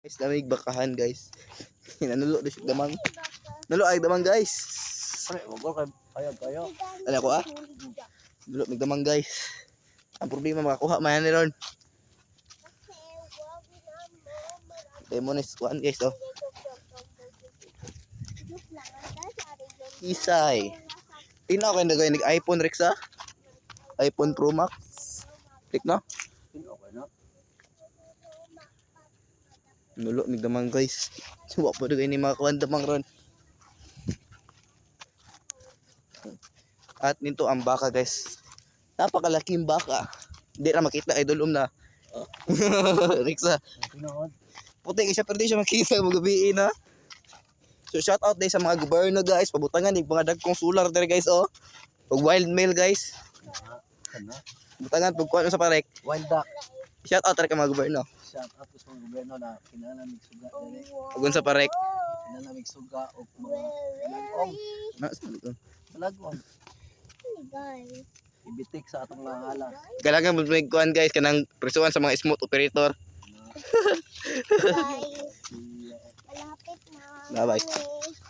Guys, namig bakahan guys. Nanulo do siya damang. Nanulo ay damang guys. Pre, wag ko kayo. Ano ako ah? Nanulo mig damang guys. Ang problema makakuha man ni ron. Demonis kuan guys oh. Isay. Tina ko nagay nig iPhone Rexa. iPhone Pro Max. Tik na. Okay na. Nulo mig damang guys. Suwa pa dugay ni mga kuan damang ron. At nito ang baka guys. Napakalaking baka. Hindi na makita idol na. Rexa. Tinood. Puti kay siya pero di siya makita mo gabi na. So shout out day sa mga gobyerno guys. Pabutangan ning mga dagkong solar there guys oh. Pag wild male guys. Ano? Butangan pag kuan sa parek. Wild duck. Shout out ka mga gobyerno. Shout out sa mga gobyerno na kinalamig suga dali. Pag sa parek. Kinalamig suga og mga balagong. Na sa dito. Balagong. Ibitik sa atong langalas. Kailangan mo may kuan guys kanang presuhan sa mga smooth operator. Guys, Bye bye.